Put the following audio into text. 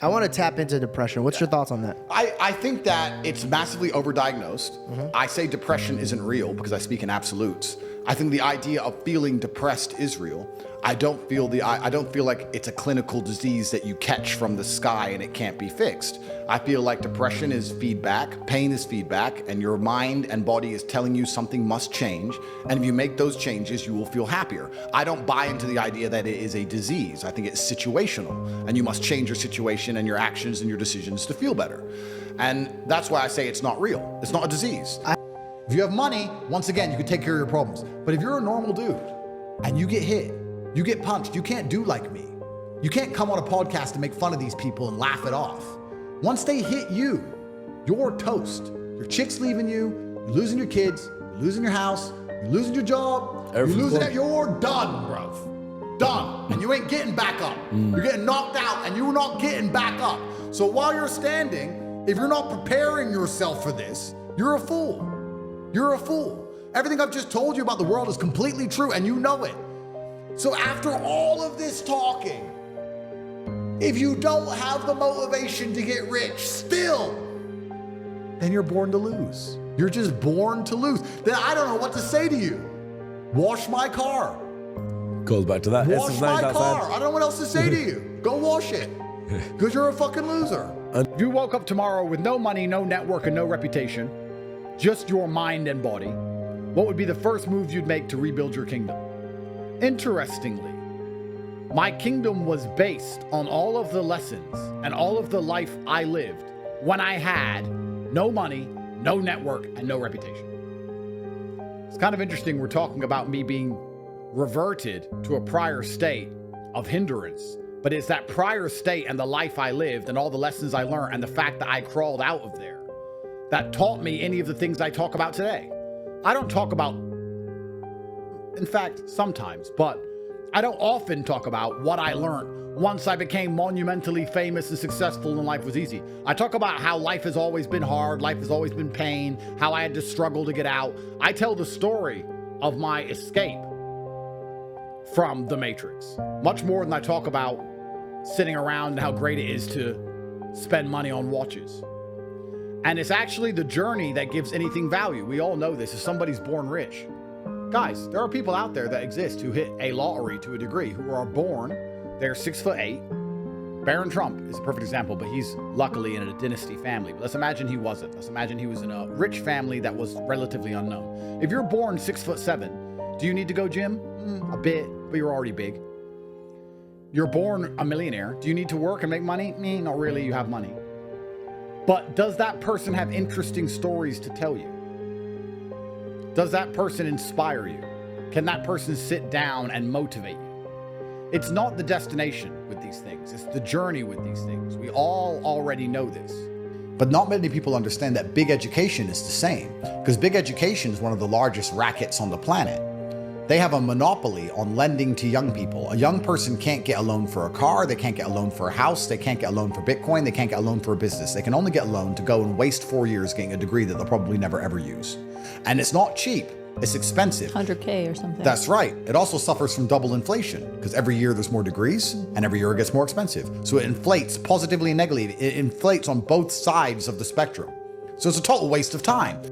I want to tap into depression. What's your thoughts on that? I think that it's massively overdiagnosed. I say depression isn't real because I speak in absolutes. I think the idea of feeling depressed is real. I don't feel like it's a clinical disease that you catch from the sky and it can't be fixed. I feel like depression is feedback, pain is feedback, and your mind and body is telling you something must change. And if you make those changes, you will feel happier. I don't buy into the idea that it is a disease. I think it's situational, and you must change your situation and your actions and your decisions to feel better. And that's why I say it's not real. It's not a disease. If you have money, once again, you can take care of your problems. But if you're a normal dude and you get hit, you get punched, you can't do like me. You can't come on a podcast and make fun of these people and laugh it off. Once they hit you, you're toast. Your chick's leaving you, you're losing your kids, you're losing your house, you're losing your job, you're losing it, you're done, bruv. Done. And you ain't getting back up. You're getting knocked out and you're not getting back up. So while you're standing, if you're not preparing yourself for this, you're a fool. You're a fool. Everything I've just told you about the world is completely true and you know it. So after all of this talking, if you don't have the motivation to get rich still, then you're born to lose. You're just born to lose. Then I don't know what to say to you. Wash my car. Goes back to that. Wash my car. I don't know what else to say to you. Go wash it. Because you're a fucking loser. If you woke up tomorrow with no money, no network, and no reputation, just your mind and body, what would be the first move you'd make to rebuild your kingdom? Interestingly, my kingdom was based on all of the lessons and all of the life I lived when I had no money, no network, and no reputation. It's kind of interesting we're talking about me being reverted to a prior state of hindrance, but it's that prior state and the life I lived and all the lessons I learned and the fact that I crawled out of there that taught me any of the things I talk about today. I don't talk about, in fact, sometimes, but I don't often talk about what I learned once I became monumentally famous and successful and life was easy. I talk about how life has always been hard, life has always been pain, how I had to struggle to get out. I tell the story of my escape from the Matrix, much more than I talk about sitting around and how great it is to spend money on watches. And it's actually the journey that gives anything value. We all know this. If somebody's born rich, guys, there are people out there that exist who hit a lottery to a degree, who are born, they're 6'8". Barron Trump is a perfect example, but he's luckily in a dynasty family. But let's imagine he wasn't. Let's imagine he was in a rich family that was relatively unknown. If you're born 6'7", do you need to go gym? A bit, but you're already big. You're born a millionaire. Do you need to work and make money? Not really, you have money. But does that person have interesting stories to tell you? Does that person inspire you? Can that person sit down and motivate you? It's not the destination with these things. It's the journey with these things. We all already know this. But not many people understand that big education is the same, because big education is one of the largest rackets on the planet. They have a monopoly on lending to young people. A young person can't get a loan for a car, they can't get a loan for a house, they can't get a loan for Bitcoin, they can't get a loan for a business. They can only get a loan to go and waste 4 years getting a degree that they'll probably never ever use. And it's not cheap, it's expensive. 100K or something. That's right. It also suffers from double inflation, because every year there's more degrees and every year it gets more expensive. So it inflates positively and negatively. It inflates on both sides of the spectrum. So it's a total waste of time.